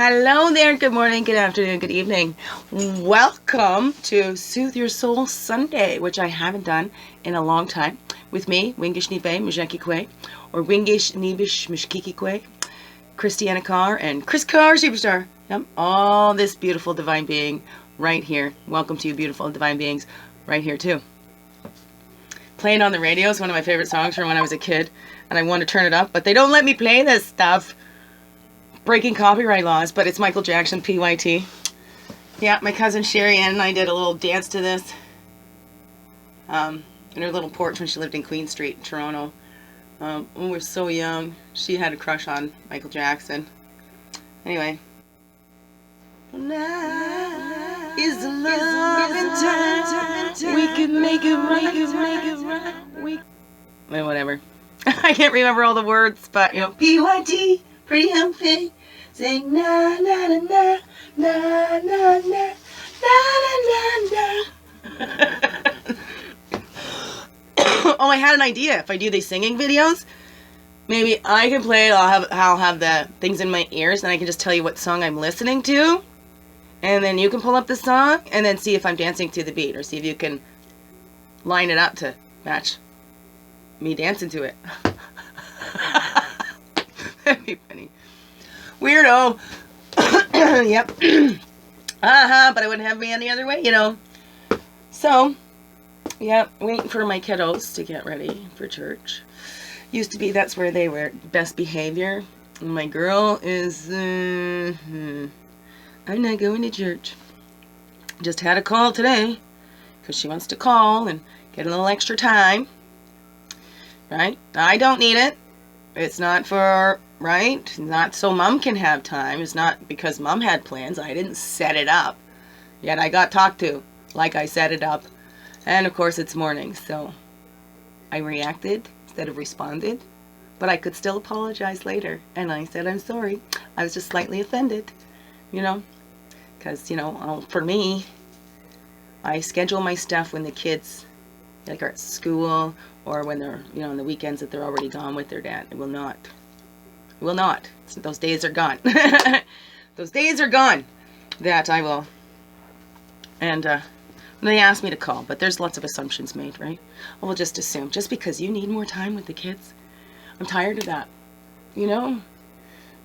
Hello there, good morning, good afternoon, good evening. Welcome to Soothe Your Soul Sunday, which I haven't done in a long time. With me, Wingish Nibe Mujekikwe, or Wingish Nibish Mishkikikwe, Christiana Carr, and Chris Carr, Superstar. Yep, all this beautiful divine being right here. Welcome to you, beautiful divine beings, right here too. Playing on the radio is one of my favorite songs from when I was a kid, and I want to turn it up, but they don't let me play this stuff. Breaking copyright laws, but it's Michael Jackson, PYT. Yeah, my cousin Sherry Ann and I did a little dance to this in her little porch when she lived in Queen Street in Toronto. When we were so young, she had a crush on Michael Jackson. Anyway. Now is the love in time. We can make it right. Whatever. I can't remember all the words, but you know, PYT. Pretty humpy, sing na na na na na na na na na. Oh, I had an idea. If I do these singing videos, maybe I can play it. I'll have the things in my ears, and I can just tell you what song I'm listening to, and then you can pull up the song, and then see if I'm dancing to the beat, or see if you can line it up to match me dancing to it. That'd be funny. Weirdo. Yep. But I wouldn't have me any other way, you know. So, yeah, waiting for my kiddos to get ready for church. Used to be that's where they were best behavior. And my girl is, I'm not going to church. Just had a call today because she wants to call and get a little extra time. Right? I don't need it. It's not for, right? Not so mom can have time. It's not because mom had plans. I didn't set it up. Yet I got talked to like I set it up. And of course it's morning, so I reacted instead of responded. But I could still apologize later. And I said, I'm sorry. I was just slightly offended, you know. Because, you know, for me, I schedule my stuff when the kids like are at school, or when they're, you know, on the weekends that they're already gone with their dad. It will not. It will not. Those days are gone. Those days are gone that I will. And they asked me to call, but there's lots of assumptions made, right? We'll just assume. Just because you need more time with the kids. I'm tired of that. You know?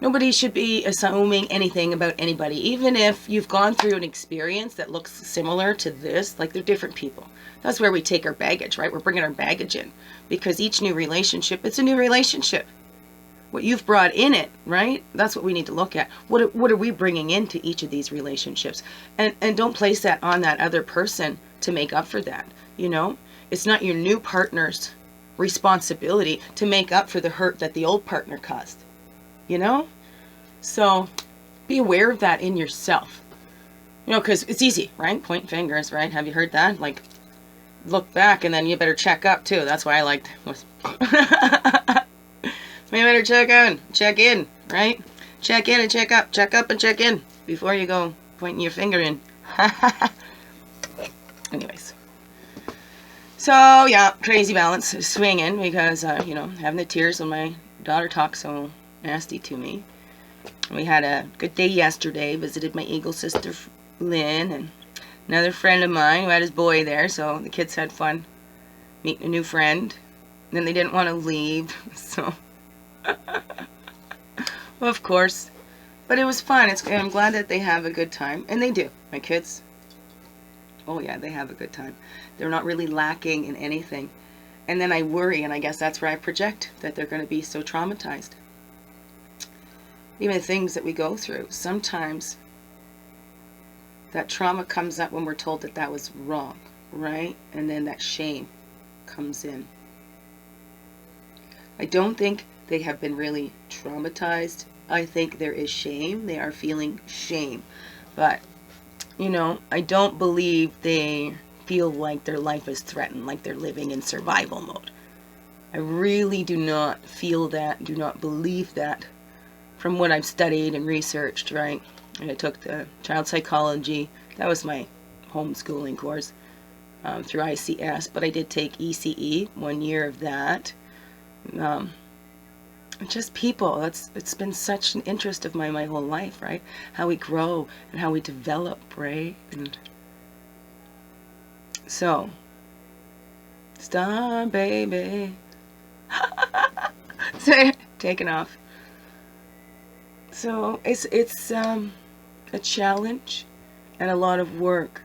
Nobody should be assuming anything about anybody, even if you've gone through an experience that looks similar to this. Like, they're different people. That's where we take our baggage, right? We're bringing our baggage in, because each new relationship, it's a new relationship. What you've brought in it, right? That's what we need to look at. What are we bringing into each of these relationships? And don't place that on that other person to make up for that, you know? It's not your new partner's responsibility to make up for the hurt that the old partner caused. You know? So be aware of that in yourself. You know, because it's easy, right? Point fingers, right? Have you heard that? Like, look back and then you better check up too. That's why I liked you better check in, right? Check in and check up and check in before you go pointing your finger in. Anyways. So yeah, crazy balance, swinging, because you know, having the tears when my daughter talks so nasty to me. We had a good day yesterday. Visited my Eagle sister Lynn and another friend of mine who had his boy there, so the kids had fun meeting a new friend. And then they didn't want to leave, so well, of course. But it was fun. I'm glad that they have a good time, and they do. My kids, oh yeah, they have a good time. They're not really lacking in anything. And then I worry, and I guess that's where I project, that they're going to be so traumatized. Even the things that we go through, sometimes that trauma comes up when we're told that that was wrong, right? And then that shame comes in. I don't think they have been really traumatized. I think there is shame. They are feeling shame. But, you know, I don't believe they feel like their life is threatened, like they're living in survival mode. I really do not feel that, do not believe that from what I've studied and researched, right? And I took the child psychology. That was my homeschooling course through ICS, but I did take ECE, 1 year of that. just people. It's been such an interest of mine my whole life, right? How we grow and how we develop, right? And so, star baby. So, taking off. So it's a challenge and a lot of work.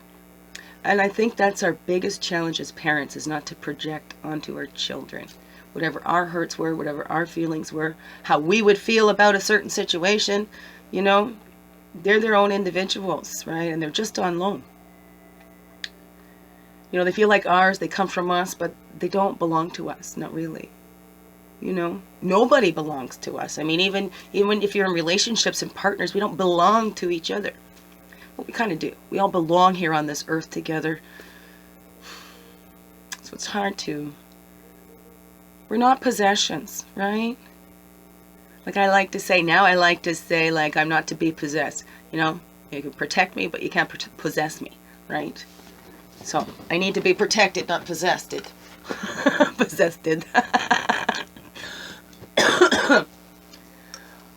And I think that's our biggest challenge as parents, is not to project onto our children whatever our hurts were, whatever our feelings were, how we would feel about a certain situation. You know, they're their own individuals, right? And they're just on loan. You know, they feel like ours, they come from us, but they don't belong to us, not really. You know, nobody belongs to us. I mean, even if you're in relationships and partners, we don't belong to each other. Well, we kind of do. We all belong here on this earth together. So it's hard to... We're not possessions, right? Like I like to say now, like, I'm not to be possessed. You know, you can protect me, but you can't possess me, right? So I need to be protected, not possessed. Possessed.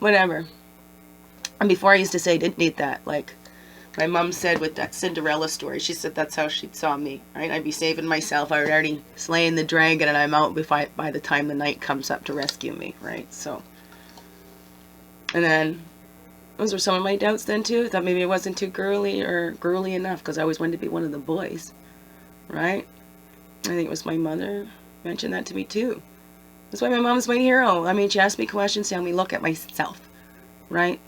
Whatever. And before I used to say I didn't need that. Like my mom said with that Cinderella story, she said that's how she saw me, right? I'd be saving myself. I was already slaying the dragon and I'm out by the time the night comes up to rescue me, right? So, and then those were some of my doubts then too. I thought maybe I wasn't too girly enough because I always wanted to be one of the boys, right? I think it was my mother mentioned that to me too. That's why my mom's my hero. I mean, she asked me questions to help me look at myself, right?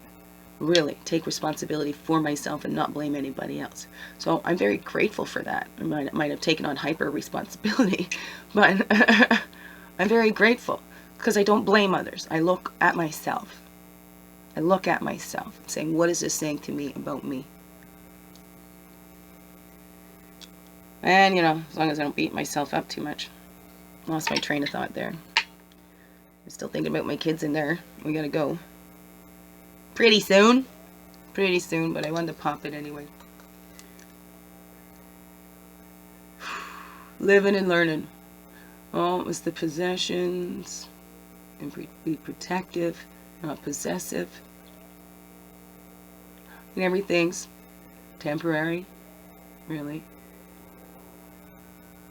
Really take responsibility for myself and not blame anybody else. So I'm very grateful for that. I might have taken on hyper responsibility, but I'm very grateful because I don't blame others. I look at myself. I look at myself saying, what is this saying to me about me? And, you know, as long as I don't beat myself up too much. Lost my train of thought there. I'm still thinking about my kids in there. We gotta go. Pretty soon, but I wanted to pop it anyway. Living and learning. Oh, it was the possessions, and be protective, not possessive. And everything's temporary, really.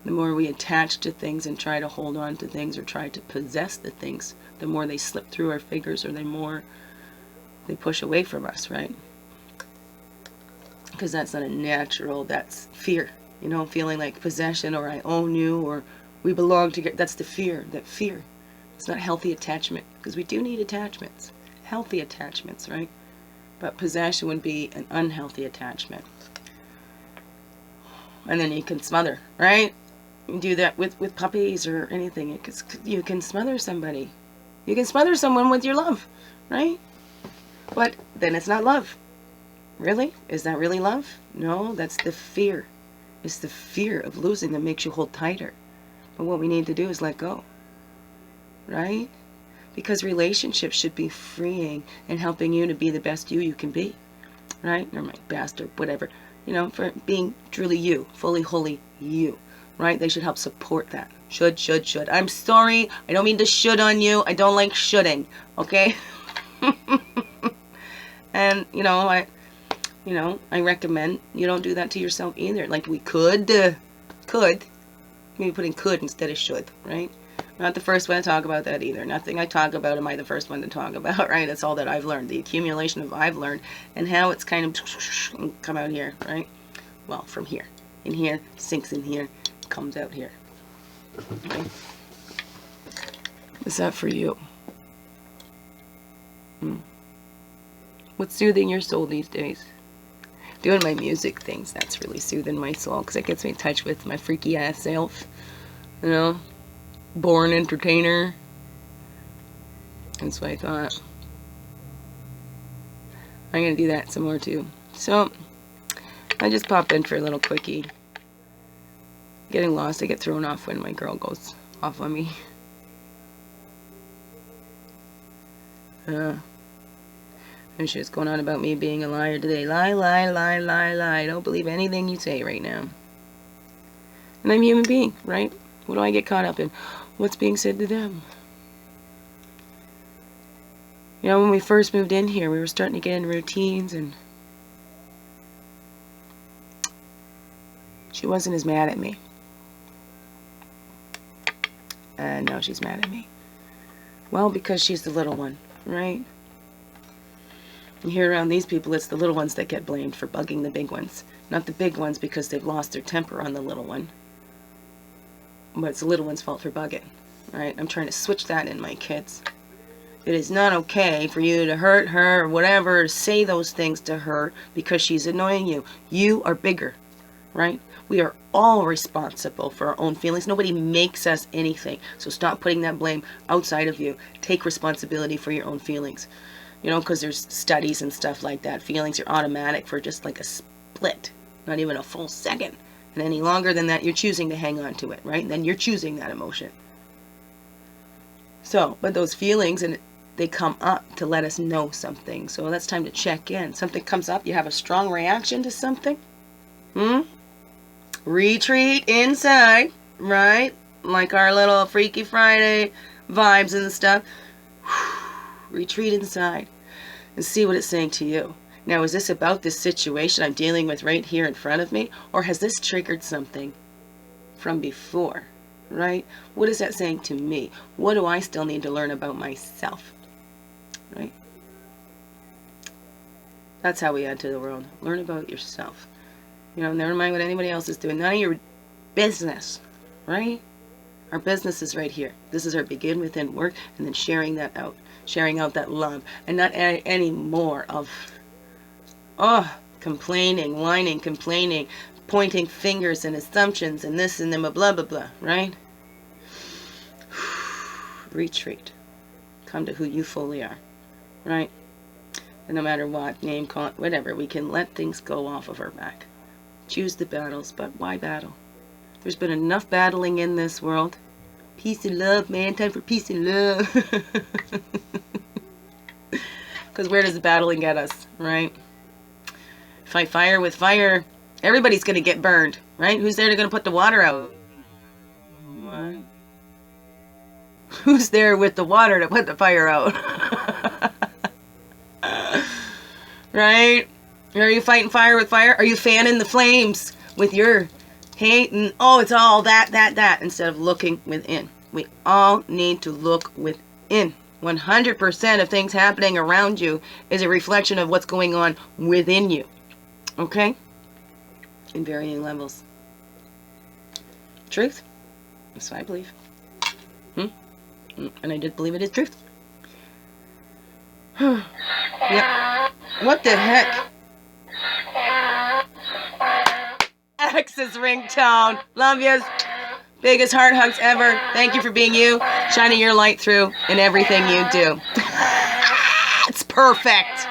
The more we attach to things and try to hold on to things or try to possess the things, the more they slip through our fingers or the more they push away from us, right? Because that's not a natural, that's fear. You know, feeling like possession or I own you or we belong together. That's the fear, that fear. It's not healthy attachment because we do need attachments. Healthy attachments, right? But possession would be an unhealthy attachment. And then you can smother, right? You do that with puppies or anything. You can smother somebody. You can smother someone with your love, right? But then it's not love. Really? Is that really love? No, that's the fear. It's the fear of losing that makes you hold tighter. But what we need to do is let go. Right? Because relationships should be freeing and helping you to be the best you can be. Right? Or my best or whatever. You know, for being truly you. Fully, wholly you. Right? They should help support that. Should. I'm sorry. I don't mean to should on you. I don't like shoulding. Okay? And, I recommend you don't do that to yourself either. Like we could, maybe putting could instead of should, right? Not the first one to talk about that either. Nothing I talk about am I the first one to talk about, right? That's all that I've learned. The accumulation of I've learned and how it's kind of come out here, right? Well, from here. In here, sinks in here, comes out here. Okay? What's that for you? What's soothing your soul these days? Doing my music things, that's really soothing my soul because it gets me in touch with my freaky ass self. You know? Born entertainer. That's what I thought. I'm going to do that some more too. So, I just popped in for a little quickie. Getting lost, I get thrown off when my girl goes off on me. And she's going on about me being a liar today. Lie. Don't believe anything you say right now. And I'm a human being, right? What do I get caught up in? What's being said to them? You know, when we first moved in here, we were starting to get in routines, and she wasn't as mad at me. And now she's mad at me. Well, because she's the little one, right? And here around these people, it's the little ones that get blamed for bugging the big ones. Not the big ones because they've lost their temper on the little one. But it's the little one's fault for bugging, right? I'm trying to switch that in my kids. It is not okay for you to hurt her or whatever, say those things to her because she's annoying you. You are bigger, right? We are all responsible for our own feelings. Nobody makes us anything. So stop putting that blame outside of you. Take responsibility for your own feelings. You know, because there's studies and stuff like that. Feelings are automatic for just like a split, not even a full second. And any longer than that, you're choosing to hang on to it, right? And then you're choosing that emotion. So, but those feelings, and they come up to let us know something. So that's time to check in. Something comes up, you have a strong reaction to something. Retreat inside, right? Like our little Freaky Friday vibes and stuff. Retreat inside and see what it's saying to you. Now, is this about this situation I'm dealing with right here in front of me? Or has this triggered something from before, right? What is that saying to me? What do I still need to learn about myself, right? That's how we add to the world. Learn about yourself. You know, never mind what anybody else is doing. None of your business, right? Our business is right here. This is our begin within work, and then sharing that out. Sharing out that love. And not any more of, complaining, whining, complaining, pointing fingers and assumptions and this and them, blah, blah, blah, right? Retreat. Come to who you fully are, right? And no matter what, name, call, whatever, we can let things go off of our back. Choose the battles, but why battle? There's been enough battling in this world. Peace and love, man. Time for peace and love. Because where does the battling get us, right? Fight fire with fire. Everybody's going to get burned, right? Who's there to going to put the water out? What? Who's there with the water to put the fire out? Right? Are you fighting fire with fire? Are you fanning the flames with your hate? And, it's all that, instead of looking within. We all need to look within. 100% of things happening around you is a reflection of what's going on within you. Okay? In varying levels. Truth? That's what I believe. And I did believe it is truth. Yep. What the heck? X's ringtone. Love yous. Biggest heart hugs ever. Thank you for being you. Shining your light through in everything you do. It's perfect.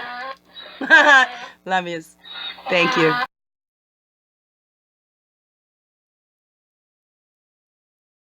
Love yous. Thank you.